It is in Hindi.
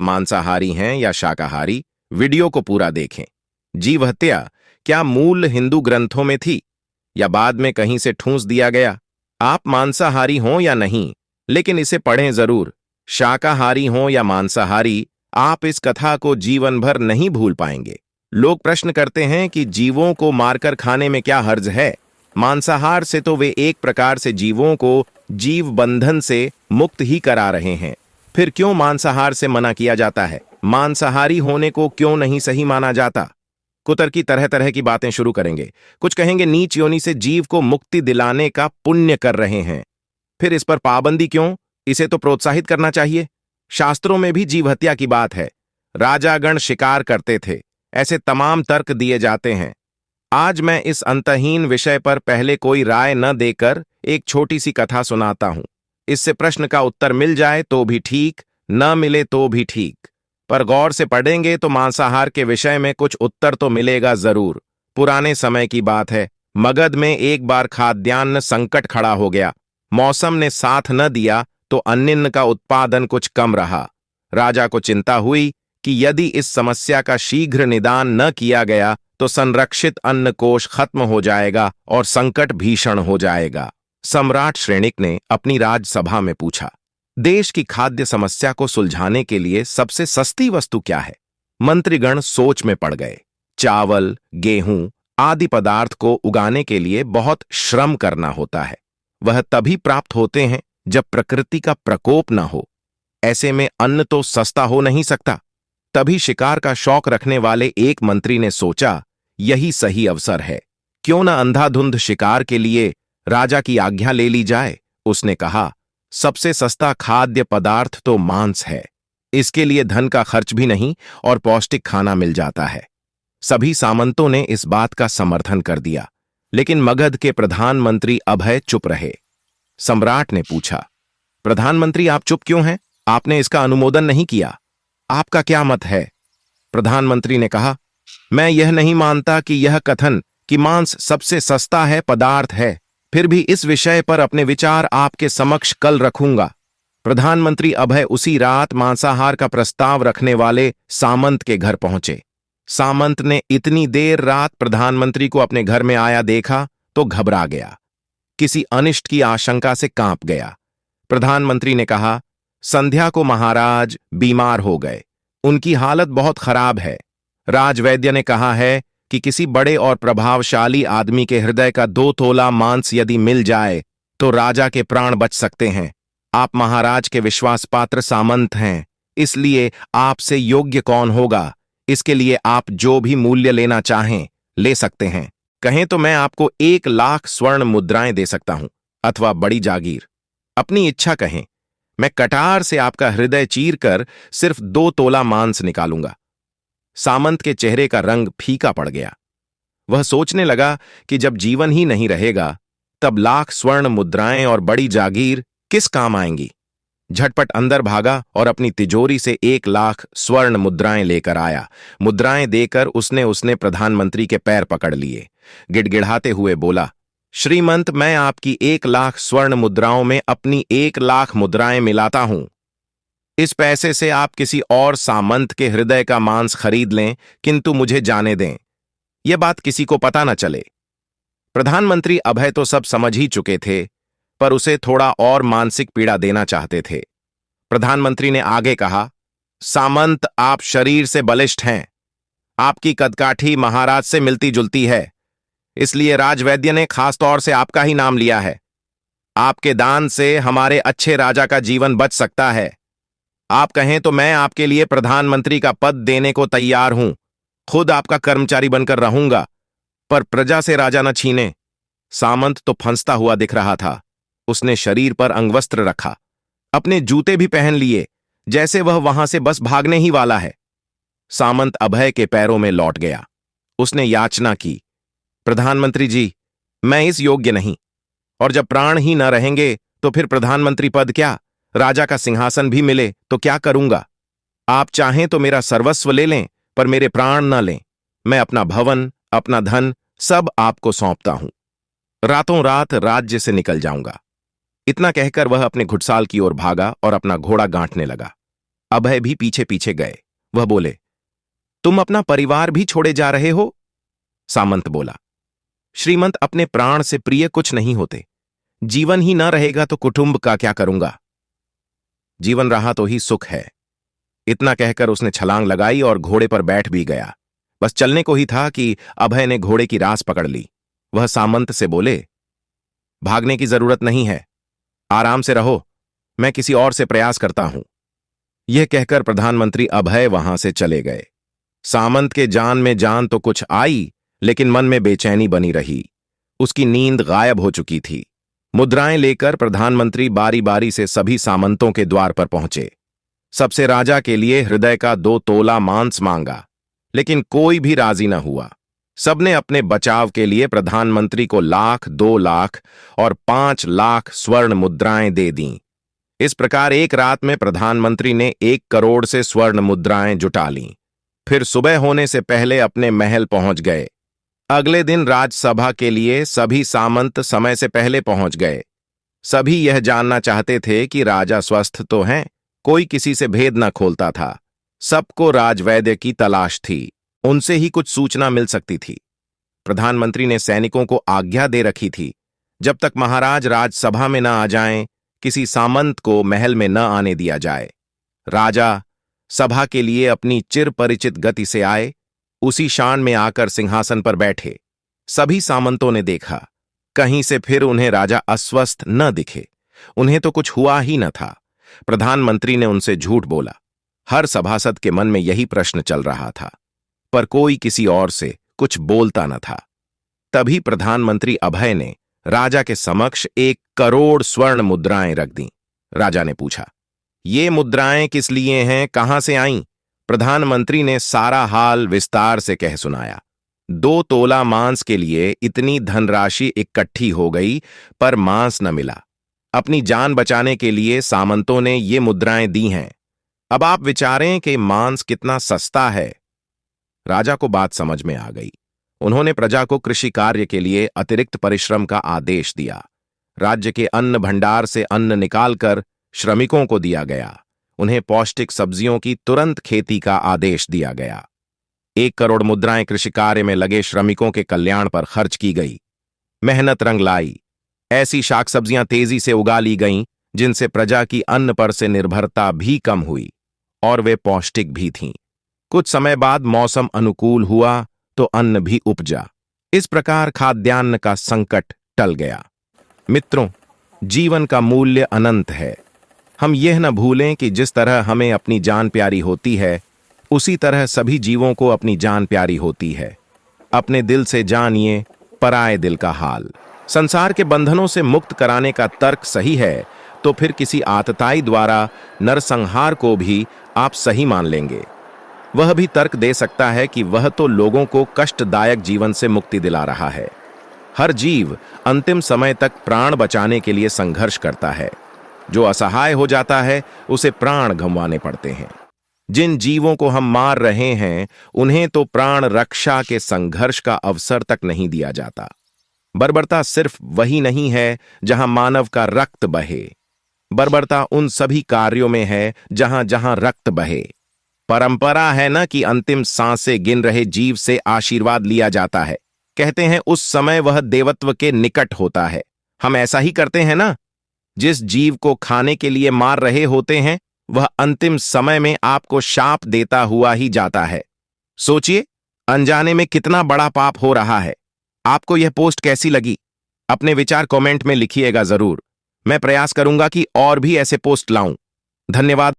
मांसाहारी हैं या शाकाहारी, वीडियो को पूरा देखें। जीव हत्या क्या मूल हिंदू ग्रंथों में थी या बाद में कहीं से ठूंस दिया गया? आप मांसाहारी हों या नहीं, लेकिन इसे पढ़ें जरूर। शाकाहारी हों या मांसाहारी, आप इस कथा को जीवन भर नहीं भूल पाएंगे। लोग प्रश्न करते हैं कि जीवों को मारकर खाने में क्या हर्ज है। मांसाहार से तो वे एक प्रकार से जीवों को जीव बंधन से मुक्त ही करा रहे हैं। फिर क्यों मांसाहार से मना किया जाता है? मांसाहारी होने को क्यों नहीं सही माना जाता? कुतर्की तरह तरह की बातें शुरू करेंगे। कुछ कहेंगे नीच योनि से जीव को मुक्ति दिलाने का पुण्य कर रहे हैं। फिर इस पर पाबंदी क्यों? इसे तो प्रोत्साहित करना चाहिए। शास्त्रों में भी जीव हत्या की बात है। राजागण शिकार करते थे। ऐसे तमाम तर्क दिए जाते हैं। आज मैं इस अंतहीन विषय पर पहले कोई राय न देकर एक छोटी सी कथा सुनाता हूं। इससे प्रश्न का उत्तर मिल जाए तो भी ठीक, न मिले तो भी ठीक, पर गौर से पढ़ेंगे तो मांसाहार के विषय में कुछ उत्तर तो मिलेगा जरूर। पुराने समय की बात है। मगध में एक बार खाद्यान्न संकट खड़ा हो गया। मौसम ने साथ न दिया तो अन्न का उत्पादन कुछ कम रहा। राजा को चिंता हुई कि यदि इस समस्या का शीघ्र निदान न किया गया तो संरक्षित अन्न कोश खत्म हो जाएगा और संकट भीषण हो जाएगा। सम्राट श्रेणिक ने अपनी राजसभा में पूछा, देश की खाद्य समस्या को सुलझाने के लिए सबसे सस्ती वस्तु क्या है? मंत्रीगण सोच में पड़ गए। चावल, गेहूं आदि पदार्थ को उगाने के लिए बहुत श्रम करना होता है। वह तभी प्राप्त होते हैं जब प्रकृति का प्रकोप न हो। ऐसे में अन्न तो सस्ता हो नहीं सकता। तभी शिकार का शौक रखने वाले एक मंत्री ने सोचा, यही सही अवसर है। क्यों न अंधाधुंध शिकार के लिए राजा की आज्ञा ले ली जाए। उसने कहा, सबसे सस्ता खाद्य पदार्थ तो मांस है। इसके लिए धन का खर्च भी नहीं और पौष्टिक खाना मिल जाता है। सभी सामंतों ने इस बात का समर्थन कर दिया, लेकिन मगध के प्रधानमंत्री अभय चुप रहे। सम्राट ने पूछा, प्रधानमंत्री आप चुप क्यों हैं? आपने इसका अनुमोदन नहीं किया। आपका क्या मत है? प्रधानमंत्री ने कहा, मैं यह नहीं मानता कि यह कथन कि मांस सबसे सस्ता है पदार्थ है। फिर भी इस विषय पर अपने विचार आपके समक्ष कल रखूंगा। प्रधानमंत्री अभय उसी रात मांसाहार का प्रस्ताव रखने वाले सामंत के घर पहुंचे। सामंत ने इतनी देर रात प्रधानमंत्री को अपने घर में आया देखा तो घबरा गया। किसी अनिष्ट की आशंका से कांप गया। प्रधानमंत्री ने कहा, संध्या को महाराज बीमार हो गए। उनकी हालत बहुत खराब है। राजवैद्य ने कहा है कि किसी बड़े और प्रभावशाली आदमी के हृदय का 2 तोला मांस यदि मिल जाए तो राजा के प्राण बच सकते हैं। आप महाराज के विश्वासपात्र सामंत हैं, इसलिए आपसे योग्य कौन होगा? इसके लिए आप जो भी मूल्य लेना चाहें ले सकते हैं। कहें तो मैं आपको 1 लाख स्वर्ण मुद्राएं दे सकता हूं, अथवा बड़ी जागीर। अपनी इच्छा कहें। मैं कटार से आपका हृदय चीर कर सिर्फ 2 तोला मांस निकालूंगा। सामंत के चेहरे का रंग फीका पड़ गया। वह सोचने लगा कि जब जीवन ही नहीं रहेगा तब लाख स्वर्ण मुद्राएं और बड़ी जागीर किस काम आएंगी। झटपट अंदर भागा और अपनी तिजोरी से 1 लाख स्वर्ण मुद्राएं लेकर आया। मुद्राएं देकर उसने प्रधानमंत्री के पैर पकड़ लिए। गिड़गिड़ाते हुए बोला, श्रीमंत, मैं आपकी 1 लाख स्वर्ण मुद्राओं में अपनी 1 लाख मुद्राएं मिलाता हूं। इस पैसे से आप किसी और सामंत के हृदय का मांस खरीद लें, किंतु मुझे जाने दें। यह बात किसी को पता न चले। प्रधानमंत्री अभय तो सब समझ ही चुके थे, पर उसे थोड़ा और मानसिक पीड़ा देना चाहते थे। प्रधानमंत्री ने आगे कहा, सामंत, आप शरीर से बलिष्ठ हैं। आपकी कदकाठी महाराज से मिलती जुलती है, इसलिए राजवैद्य ने खास तौर से आपका ही नाम लिया है। आपके दान से हमारे अच्छे राजा का जीवन बच सकता है। आप कहें तो मैं आपके लिए प्रधानमंत्री का पद देने को तैयार हूं। खुद आपका कर्मचारी बनकर रहूंगा, पर प्रजा से राजा न छीने। सामंत तो फंसता हुआ दिख रहा था। उसने शरीर पर अंगवस्त्र रखा, अपने जूते भी पहन लिए, जैसे वह वहां से बस भागने ही वाला है। सामंत अभय के पैरों में लौट गया। उसने याचना की, प्रधानमंत्री जी, मैं इस योग्य नहीं, और जब प्राण ही न रहेंगे तो फिर प्रधानमंत्री पद क्या, राजा का सिंहासन भी मिले तो क्या करूंगा? आप चाहें तो मेरा सर्वस्व ले लें, पर मेरे प्राण न लें। मैं अपना भवन, अपना धन सब आपको सौंपता हूं। रातों रात राज्य से निकल जाऊंगा। इतना कहकर वह अपने घुड़साल की ओर भागा और अपना घोड़ा गांठने लगा। अभय भी पीछे पीछे गए। वह बोले, तुम अपना परिवार भी छोड़े जा रहे हो? सामंत बोला, श्रीमंत अपने प्राण से प्रिय कुछ नहीं होते। जीवन ही न रहेगा तो कुटुंब का क्या करूंगा? जीवन रहा तो ही सुख है। इतना कहकर उसने छलांग लगाई और घोड़े पर बैठ भी गया। बस चलने को ही था कि अभय ने घोड़े की रास पकड़ ली। वह सामंत से बोले, भागने की जरूरत नहीं है, आराम से रहो, मैं किसी और से प्रयास करता हूं। यह कहकर प्रधानमंत्री अभय वहां से चले गए। सामंत के जान में जान तो कुछ आई, लेकिन मन में बेचैनी बनी रही। उसकी नींद गायब हो चुकी थी। मुद्राएं लेकर प्रधानमंत्री बारी बारी से सभी सामंतों के द्वार पर पहुंचे। सबसे राजा के लिए हृदय का 2 तोला मांस मांगा, लेकिन कोई भी राजी न हुआ। सबने अपने बचाव के लिए प्रधानमंत्री को 1,00,000, 2,00,000 और 5,00,000 स्वर्ण मुद्राएं दे दीं। इस प्रकार एक रात में प्रधानमंत्री ने 1 करोड़ से स्वर्ण मुद्राएं जुटा लीं। फिर सुबह होने से पहले अपने महल पहुंच गए। अगले दिन राजसभा के लिए सभी सामंत समय से पहले पहुंच गए। सभी यह जानना चाहते थे कि राजा स्वस्थ तो हैं। कोई किसी से भेद न खोलता था। सबको राजवैद्य की तलाश थी। उनसे ही कुछ सूचना मिल सकती थी। प्रधानमंत्री ने सैनिकों को आज्ञा दे रखी थी, जब तक महाराज राजसभा में न आ जाएं, किसी सामंत को महल में न आने दिया जाए। राजा सभा के लिए अपनी चिर परिचित गति से आए। उसी शान में आकर सिंहासन पर बैठे। सभी सामंतों ने देखा, कहीं से फिर उन्हें राजा अस्वस्थ न दिखे। उन्हें तो कुछ हुआ ही न था। प्रधानमंत्री ने उनसे झूठ बोला। हर सभासद के मन में यही प्रश्न चल रहा था, पर कोई किसी और से कुछ बोलता न था। तभी प्रधानमंत्री अभय ने राजा के समक्ष 1 करोड़ स्वर्ण मुद्राएं रख दीं। राजा ने पूछा, ये मुद्राएं किस लिए हैं, कहां से आईं? प्रधानमंत्री ने सारा हाल विस्तार से कह सुनाया। 2 तोला मांस के लिए इतनी धनराशि इकट्ठी हो गई, पर मांस न मिला। अपनी जान बचाने के लिए सामंतों ने ये मुद्राएं दी हैं। अब आप विचारें कि मांस कितना सस्ता है। राजा को बात समझ में आ गई। उन्होंने प्रजा को कृषि कार्य के लिए अतिरिक्त परिश्रम का आदेश दिया। राज्य के अन्न भंडार से अन्न निकालकर श्रमिकों को दिया गया। उन्हें पौष्टिक सब्जियों की तुरंत खेती का आदेश दिया गया। 1 करोड़ मुद्राएं कृषि कार्य में लगे श्रमिकों के कल्याण पर खर्च की गई। मेहनत रंग लाई। ऐसी शाक सब्जियां तेजी से उगा ली गईं, जिनसे प्रजा की अन्न पर से निर्भरता भी कम हुई और वे पौष्टिक भी थीं। कुछ समय बाद मौसम अनुकूल हुआ तो अन्न भी उपजा। इस प्रकार खाद्यान्न का संकट टल गया। मित्रों, जीवन का मूल्य अनंत है। हम यह न भूलें कि जिस तरह हमें अपनी जान प्यारी होती है, उसी तरह सभी जीवों को अपनी जान प्यारी होती है। अपने दिल से जानिए पराये दिल का हाल। संसार के बंधनों से मुक्त कराने का तर्क सही है, तो फिर किसी आतताई द्वारा नरसंहार को भी आप सही मान लेंगे। वह भी तर्क दे सकता है कि वह तो लोगों को कष्टदायक जीवन से मुक्ति दिला रहा है। हर जीव अंतिम समय तक प्राण बचाने के लिए संघर्ष करता है। जो असहाय हो जाता है, उसे प्राण गंवाने पड़ते हैं। जिन जीवों को हम मार रहे हैं, उन्हें तो प्राण रक्षा के संघर्ष का अवसर तक नहीं दिया जाता। बर्बरता सिर्फ वही नहीं है जहां मानव का रक्त बहे। बर्बरता उन सभी कार्यों में है जहां जहां रक्त बहे। परंपरा है ना कि अंतिम सांसें गिन रहे जीव से आशीर्वाद लिया जाता है। कहते हैं उस समय वह देवत्व के निकट होता है। हम ऐसा ही करते हैं ना। जिस जीव को खाने के लिए मार रहे होते हैं, वह अंतिम समय में आपको शाप देता हुआ ही जाता है। सोचिए, अनजाने में कितना बड़ा पाप हो रहा है। आपको यह पोस्ट कैसी लगी? अपने विचार कमेंट में लिखिएगा जरूर। मैं प्रयास करूंगा कि और भी ऐसे पोस्ट लाऊं। धन्यवाद।